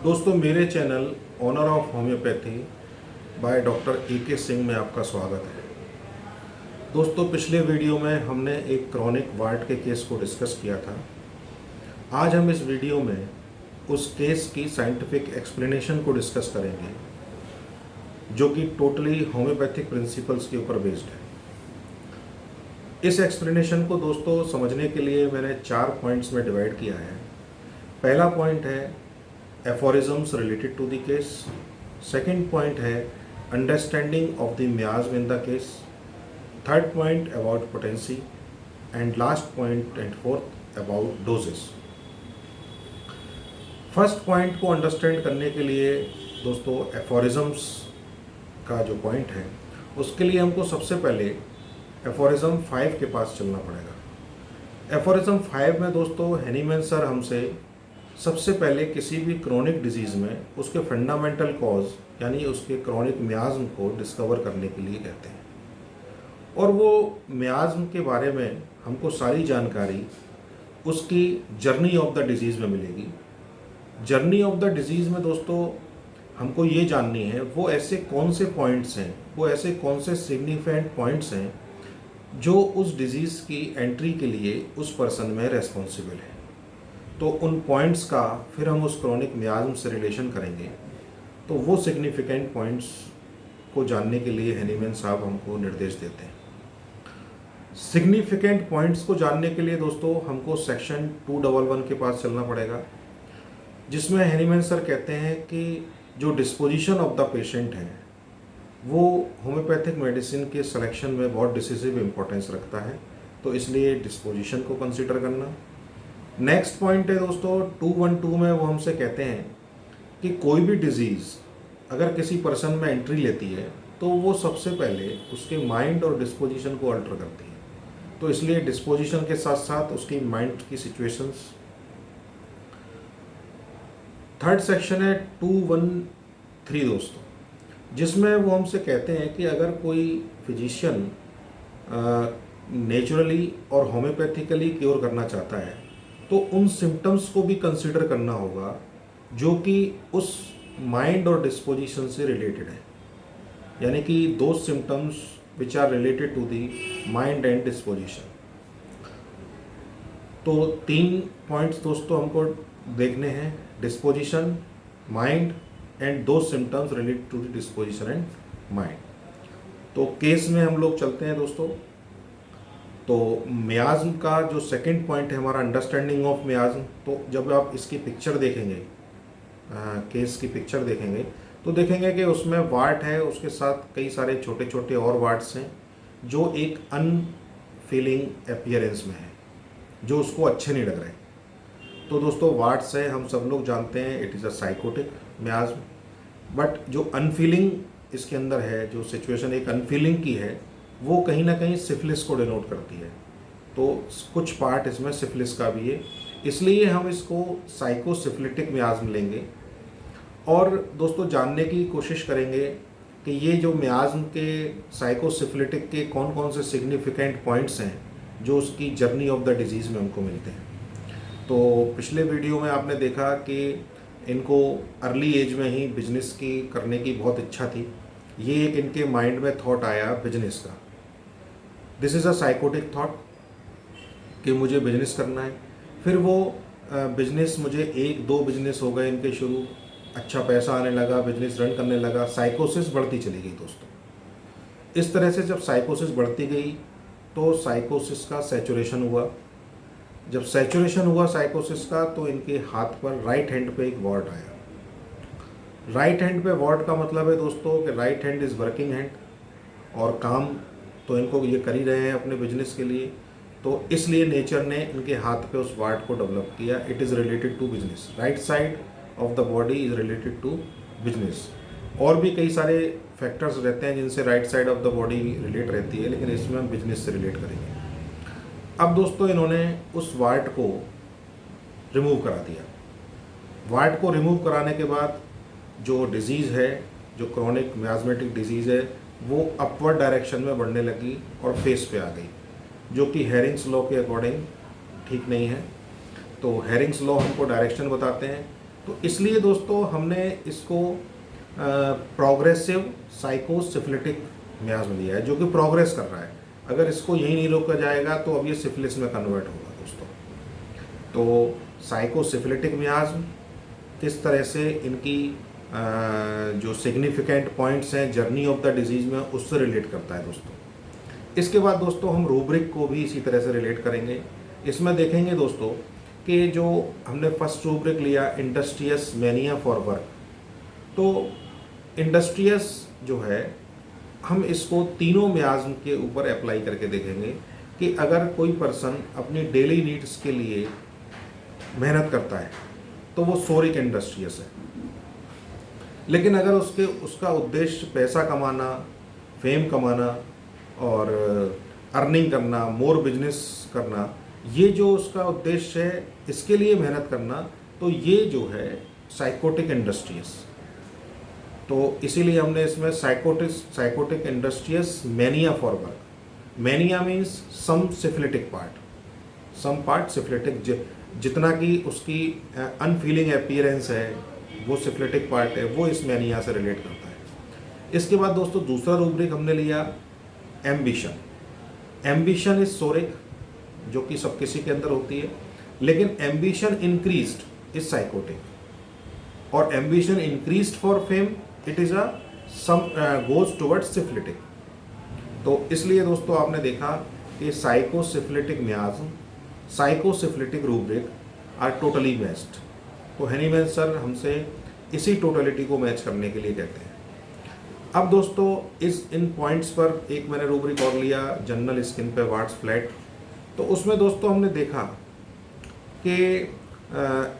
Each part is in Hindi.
दोस्तों, मेरे channel honour of homoeopathy by doctor A K. Singh में आपका स्वागत है। दोस्तों, पिछले वीडियो में हमने एक क्रॉनिक वार्ट के केस को डिस्कस किया था। आज हम इस वीडियो में उस केस की साइंटिफिक एक्सप्लेनेशन को डिस्कस करेंगे, जो कि टोटली होम्योपैथिक प्रिंसिपल्स के ऊपर बेस्ड है। इस एक्सप्लेनेशन को दोस्तों समझने के लिए मैंने 4 पॉइंट्स में डिवाइड किया है। पहला पॉइंट है aphorisms related to the case. Second point है understanding of the miasm in the case. Third point about potency and last point and fourth about doses. First point को अंडरस्टैंड करने के लिए दोस्तों एफोरिज्म्स का जो पॉइंट है उसके लिए हमको सबसे पहले एफोरिज्म 5 के पास चलना पड़ेगा। एफोरिज्म 5 में दोस्तों हैनीमैन सर हमसे सबसे पहले किसी भी क्रोनिक डिजीज़ में उसके फंडामेंटल कॉज यानी उसके क्रोनिक मियाज्म को डिस्कवर करने के लिए कहते हैं, और वो मियाज्म के बारे में हमको सारी जानकारी उसकी जर्नी ऑफ द डिजीज़ में मिलेगी। जर्नी ऑफ द डिजीज़ में दोस्तों हमको ये जाननी है वो ऐसे कौन से पॉइंट्स हैं, वो ऐसे कौन से सिग्निफिकेंट पॉइंट्स हैं जो उस डिजीज़ की एंट्री के लिए उस पर्सन में रेस्पॉन्सिबल है। तो उन पॉइंट्स का फिर हम उस क्रोनिक मियाज्म से रिलेशन करेंगे। तो वो सिग्निफिकेंट पॉइंट्स को जानने के लिए हैनीमैन साहब हमको निर्देश देते हैं। सिग्निफिकेंट पॉइंट्स को जानने के लिए दोस्तों हमको सेक्शन 211 के पास चलना पड़ेगा, जिसमें हैनीमैन सर कहते हैं कि जो डिस्पोजिशन ऑफ द पेशेंट है वो होम्योपैथिक मेडिसिन के सिलेक्शन में बहुत डिसिसिव इम्पोर्टेंस रखता है, तो इसलिए डिस्पोजिशन को कंसिडर करना। नेक्स्ट पॉइंट है दोस्तों 212 में वो हमसे कहते हैं कि कोई भी डिजीज़ अगर किसी पर्सन में एंट्री लेती है तो वो सबसे पहले उसके माइंड और डिस्पोजिशन को अल्टर करती है, तो इसलिए डिस्पोजिशन के साथ साथ उसकी माइंड की सिचुएशंस। थर्ड सेक्शन है 213 दोस्तों, जिसमें वो हमसे कहते हैं कि अगर कोई फिजिशियन नेचुरली और होम्योपैथिकली क्योर करना चाहता है तो उन सिम्टम्स को भी कंसिडर करना होगा जो कि उस माइंड और डिस्पोजिशन से रिलेटेड है, यानी कि दो symptoms which are related to the mind and disposition. तो 3 पॉइंट्स दोस्तों हमको देखने हैं, डिस्पोजिशन, माइंड एंड दो symptoms related to the disposition and mind. तो केस में हम लोग चलते हैं दोस्तों। तो मियाज्म का जो सेकंड पॉइंट है हमारा अंडरस्टैंडिंग ऑफ मियाज्म, तो जब आप इसकी पिक्चर देखेंगे, केस की पिक्चर देखेंगे तो देखेंगे कि उसमें वार्ट है, उसके साथ कई सारे छोटे छोटे और वार्ट्स हैं जो एक अनफीलिंग अपीयरेंस में है, जो उसको अच्छे नहीं लग रहे। तो दोस्तों वार्ट्स है, हम सब लोग जानते हैं it is a psychotic मियाज्म, but जो अनफीलिंग इसके अंदर है, जो सिचुएशन एक अनफीलिंग की है, वो कहीं ना कहीं सिफिलिस को डिनोट करती है। तो कुछ पार्ट इसमें सिफिलिस का भी है, इसलिए हम इसको साइकोसिफिलिटिक मियाज्म लेंगे। और दोस्तों जानने की कोशिश करेंगे कि ये जो मियाज्म के साइकोसिफिलिटिक के कौन कौन से सिग्निफिकेंट पॉइंट्स हैं जो उसकी जर्नी ऑफ द डिजीज़ में हमको मिलते हैं। तो पिछले वीडियो में आपने देखा कि इनको अर्ली एज में ही बिजनेस की करने की बहुत इच्छा थी। ये एक इनके माइंड में थॉट आया बिजनेस का। This is a psychotic thought कि मुझे बिजनेस करना है। फिर वो बिजनेस, मुझे 1-2 बिजनेस हो गए इनके शुरू, अच्छा पैसा आने लगा, बिजनेस रन करने लगा, साइकोसिस बढ़ती चली गई दोस्तों। इस तरह से जब साइकोसिस बढ़ती गई तो साइकोसिस का सैचुरेशन हुआ। जब सैचुरेशन हुआ साइकोसिस का तो इनके हाथ पर राइट हैंड पे एक वार्ड आया। राइट हैंड पे वार्ड का मतलब है दोस्तों कि right hand is working hand, और काम तो इनको ये कर ही रहे हैं अपने बिजनेस के लिए, तो इसलिए नेचर ने इनके हाथ पे उस वार्ड को डेवलप किया। It is related to business, right side of the body is related to business. और भी कई सारे फैक्टर्स रहते हैं जिनसे right side of the body relate रहती है, लेकिन इसमें हम बिजनेस से रिलेट करेंगे। अब दोस्तों इन्होंने उस वार्ड को रिमूव करा दिया। वार्ड को रिमूव कराने के बाद जो डिजीज़ है, जो क्रॉनिक मियाज्मेटिक डिजीज़ है, वो अपवर्ड डायरेक्शन में बढ़ने लगी और फेस पे आ गई, जो कि हेरिंग्स लॉ के अकॉर्डिंग ठीक नहीं है। तो हेरिंग्स लॉ हमको डायरेक्शन बताते हैं तो इसलिए दोस्तों हमने इसको प्रोग्रेसिव साइकोसिफिलिटिक मियाज में दिया है, जो कि प्रोग्रेस कर रहा है। अगर इसको यही नहीं रोका जाएगा तो अब ये सिफिलिस में कन्वर्ट होगा दोस्तों। तो साइकोसिफिलिटिक मियाज किस तरह से इनकी जो सिग्निफिकेंट पॉइंट्स हैं जर्नी ऑफ द डिजीज़ में, उससे रिलेट करता है दोस्तों। इसके बाद दोस्तों हम रूब्रिक को भी इसी तरह से रिलेट करेंगे। इसमें देखेंगे दोस्तों कि जो हमने फर्स्ट रूब्रिक लिया इंडस्ट्रियस मैनिया फॉर वर्क, तो इंडस्ट्रियस जो है हम इसको तीनों मियाज़ के ऊपर अप्लाई करके देखेंगे कि अगर कोई पर्सन अपनी डेली नीड्स के लिए मेहनत करता है तो वो सोरिक इंडस्ट्रियस है। लेकिन अगर उसका उद्देश्य पैसा कमाना, फेम कमाना और अर्निंग करना, मोर बिजनेस करना, ये जो उसका उद्देश्य है, इसके लिए मेहनत करना, तो ये जो है साइकोटिक इंडस्ट्रियस। तो इसीलिए हमने इसमें psychotic industrious mania for work. Mania means some syphilitic part, some part syphilitic, जितना कि उसकी अनफीलिंग अपीयरेंस है वो सिफिलिटिक पार्ट है, वो इस मैनिया से रिलेट करता है। इसके बाद दोस्तों दूसरा रूब्रिक हमने लिया एम्बिशन। एम्बिशन इज सोरिक, जो कि सब किसी के अंदर होती है, लेकिन एम्बिशन इंक्रीज्ड इज साइकोटिक, और ambition increased for fame it is a some goes towards syphilitic. तो इसलिए दोस्तों आपने देखा कि psychosyphilitic miasm, psychosyphilitic rubric are totally matched. तो हनीमैन सर हमसे इसी टोटलिटी को मैच करने के लिए कहते हैं। अब दोस्तों इन पॉइंट्स पर एक मैंने रूब्रिक और लिया, जनरल स्किन पे वार्ड्स फ्लैट। तो उसमें दोस्तों हमने देखा कि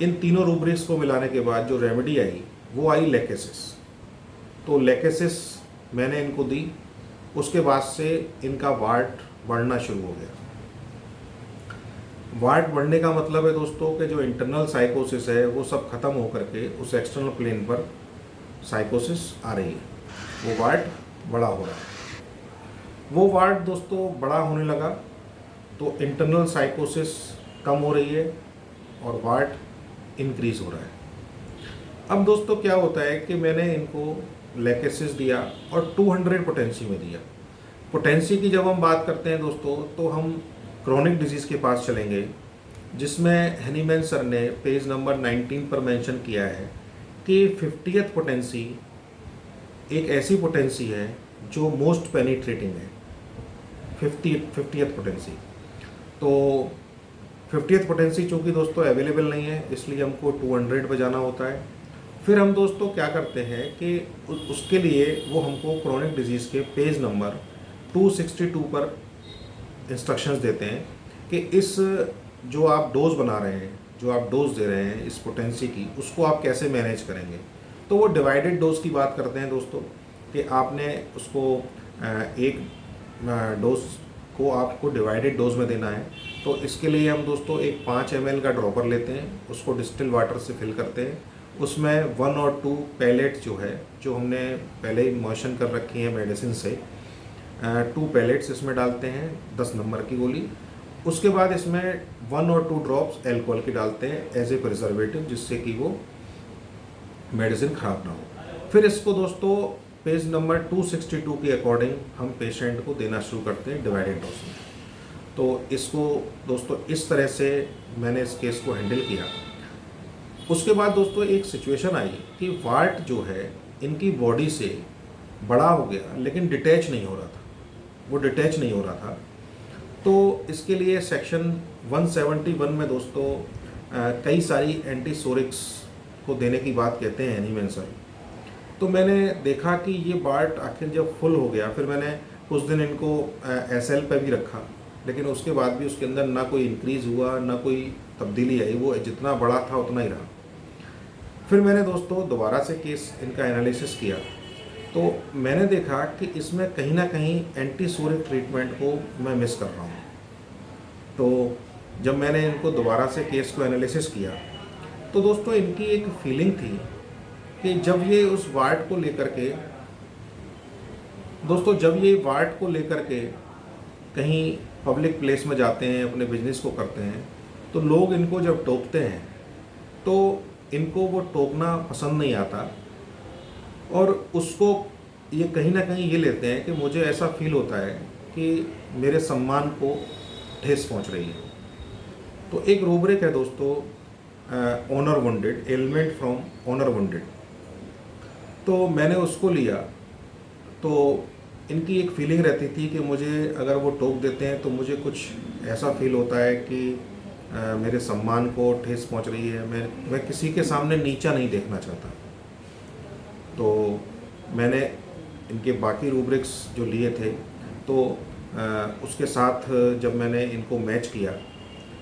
इन तीनों रूब्रिक्स को मिलाने के बाद जो रेमेडी आई वो आई लेकेसिस। तो लेकेसिस मैंने इनको दी, उसके बाद से इनका वार्ड बढ़ना शुरू हो गया। वार्ड बढ़ने का मतलब है दोस्तों कि जो इंटरनल साइकोसिस है वो सब खत्म होकर के उस एक्सटर्नल प्लेन पर साइकोसिस आ रही है, वो वार्ड बड़ा हो रहा है। वो वार्ड दोस्तों बड़ा होने लगा तो इंटरनल साइकोसिस कम हो रही है और वार्ड इंक्रीज हो रहा है। अब दोस्तों क्या होता है कि मैंने इनको लेकेसिस दिया और 200 पोटेंसी में दिया। पोटेंसी की जब हम बात करते हैं दोस्तों तो हम क्रोनिक डिजीज़ के पास चलेंगे, जिसमें हनीमैन सर ने पेज नंबर 19 पर मेंशन किया है कि 50th पोटेंसी एक ऐसी पोटेंसी है जो मोस्ट पेनिट्रेटिंग है। 50th potency. तो 50th पोटेंसी चूँकि दोस्तों अवेलेबल नहीं है, इसलिए हमको 200 पे जाना होता है। फिर हम दोस्तों क्या करते हैं कि उसके लिए वो हमको क्रोनिक डिजीज़ के पेज नंबर 262 पर इंस्ट्रक्शंस देते हैं कि इस जो आप डोज बना रहे हैं, जो आप डोज दे रहे हैं इस पोटेंसी की, उसको आप कैसे मैनेज करेंगे। तो वो डिवाइडेड डोज की बात करते हैं दोस्तों कि आपने उसको एक डोज को आपको डिवाइडेड डोज में देना है। तो इसके लिए हम दोस्तों एक 5 ml का ड्रॉपर लेते हैं, उसको डिस्टिल वाटर से फिल करते हैं, उसमें 1 और 2 पैलेट जो है, जो हमने पहले ही मोशन कर रखी है मेडिसिन से, 2 पैलेट्स इसमें डालते हैं 10 नंबर की गोली। उसके बाद इसमें 1 और 2 ड्रॉप्स एल्कोहल की डालते हैं एज ए प्रिजर्वेटिव, जिससे कि वो मेडिसिन ख़राब ना हो। फिर इसको दोस्तों पेज नंबर 262 के अकॉर्डिंग हम पेशेंट को देना शुरू करते हैं डिवाइडेड डोज में। तो इसको दोस्तों इस तरह से मैंने इस केस को हैंडल किया। उसके बाद दोस्तों एक सिचुएशन आई कि वार्ड जो है इनकी बॉडी से बड़ा हो गया लेकिन डिटैच नहीं हो रहा था, वो डिटैच नहीं हो रहा था। तो इसके लिए सेक्शन 171 में दोस्तों कई सारी एंटीसोरिक्स को देने की बात कहते हैं हनीमैन सर। तो मैंने देखा कि ये बार्ट आखिर जब फुल हो गया, फिर मैंने कुछ दिन इनको SL पे भी रखा, लेकिन उसके बाद भी उसके अंदर ना कोई इंक्रीज़ हुआ, ना कोई तब्दीली आई, वो जितना बड़ा था उतना ही रहा। फिर मैंने दोस्तों दोबारा से केस इनका एनालिसिस किया, तो मैंने देखा कि इसमें कहीं ना कहीं एंटीसोरिक ट्रीटमेंट को मैं मिस कर रहा हूँ। तो जब मैंने इनको दोबारा से केस को एनालिसिस किया तो दोस्तों इनकी एक फीलिंग थी कि जब ये उस वार्ड को लेकर के कहीं पब्लिक प्लेस में जाते हैं, अपने बिजनेस को करते हैं, तो लोग इनको जब टोकते हैं तो इनको वो टोकना पसंद नहीं आता, और उसको ये कहीं ना कहीं ये लेते हैं कि मुझे ऐसा फील होता है कि मेरे सम्मान को ठेस पहुंच रही है। तो एक रूब्रिक है दोस्तों, honour wounded, ailment from honour wounded. तो मैंने उसको लिया, तो इनकी एक फीलिंग रहती थी कि मुझे अगर वो टोक देते हैं तो मुझे कुछ ऐसा फील होता है कि मेरे सम्मान को ठेस पहुंच रही है, मैं किसी के सामने नीचा नहीं देखना चाहता। तो मैंने इनके बाकी रूब्रिक्स जो लिए थे, तो उसके साथ जब मैंने इनको मैच किया,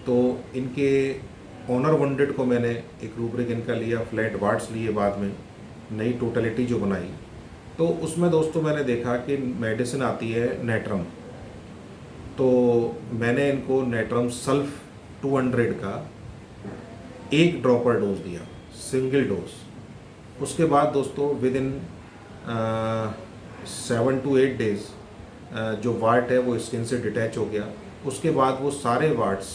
तो इनके ऑनर वंडेड को मैंने एक रूब्रिक इनका लिया, फ्लैट वार्ड्स लिए बाद में, नई टोटलिटी जो बनाई। तो उसमें दोस्तों मैंने देखा कि मेडिसिन आती है नेट्रम, तो मैंने इनको नेट्रम सल्फ 200 का 1 ड्रॉपर डोज दिया, सिंगल डोज। उसके बाद दोस्तों विद इन 7 to 8 डेज जो वार्ट है वो स्किन से डिटैच हो गया। उसके बाद वो सारे वार्ट्स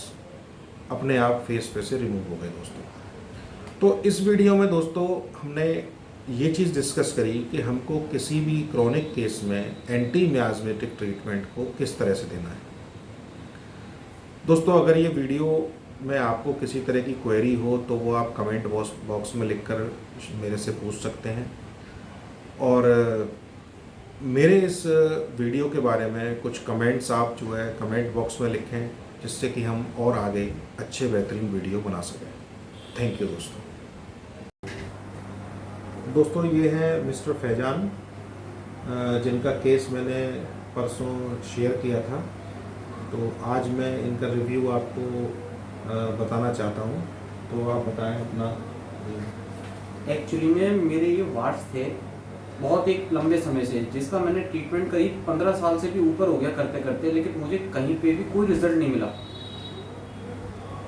अपने आप फेस पे से रिमूव हो गए दोस्तों। तो इस वीडियो में दोस्तों हमने ये चीज़ डिस्कस करी कि हमको किसी भी क्रॉनिक केस में एंटी मियाज़मेटिक ट्रीटमेंट को किस तरह से देना है। दोस्तों अगर ये वीडियो में आपको किसी तरह की क्वेरी हो तो वो आप कमेंट बॉक्स में लिखकर मेरे से पूछ सकते हैं, और मेरे इस वीडियो के बारे में कुछ कमेंट्स आप जो है कमेंट बॉक्स में लिखें, जिससे कि हम और आगे अच्छे बेहतरीन वीडियो बना सकें। थैंक यू दोस्तों। दोस्तों ये हैं मिस्टर फैजान, जिनका केस मैंने परसों शेयर किया था। तो आज मैं इनका रिव्यू आपको बताना चाहता हूँ, तो आप बताएं अपना। एक्चुअली में मेरे ये वार्ड्स थे बहुत एक लंबे समय से, जिसका मैंने ट्रीटमेंट करीब 15 साल से भी ऊपर हो गया करते करते, लेकिन मुझे कहीं पे भी कोई रिजल्ट नहीं मिला।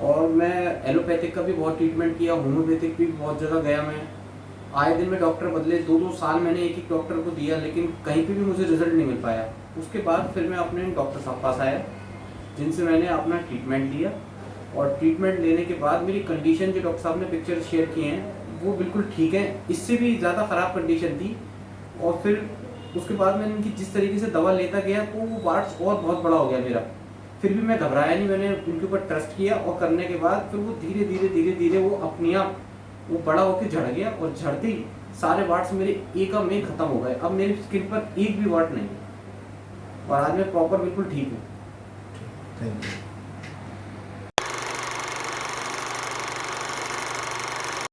और मैं एलोपैथिक का भी बहुत ट्रीटमेंट किया, होम्योपैथिक भी बहुत जगह गया। मैं आए दिन में डॉक्टर बदले, 2-2 साल मैंने एक एक डॉक्टर को दिया, लेकिन कहीं पे भी मुझे रिजल्ट नहीं मिल पाया। उसके बाद फिर मैं अपने डॉक्टर साहब पास आया, जिनसे मैंने अपना ट्रीटमेंट लिया। और ट्रीटमेंट लेने के बाद मेरी कंडीशन जो डॉक्टर साहब ने पिक्चर शेयर किए हैं वो बिल्कुल ठीक है, इससे भी ज़्यादा ख़राब कंडीशन थी। और फिर उसके बाद मैंने इनकी जिस तरीके से दवा लेता गया तो वो वार्ड्स और बहुत बड़ा हो गया मेरा। फिर भी मैं घबराया नहीं, मैंने उनके ऊपर ट्रस्ट किया, और करने के बाद फिर वो धीरे धीरे वो अपने आप वो बड़ा होकर झड़ गया, और झड़ते ही सारे वार्ड्स मेरे एक में ख़त्म हो गए। अब मेरी स्किन पर एक भी वार्ड नहीं, और आज मैं प्रॉपर बिल्कुल ठीक हूँ। Thank you.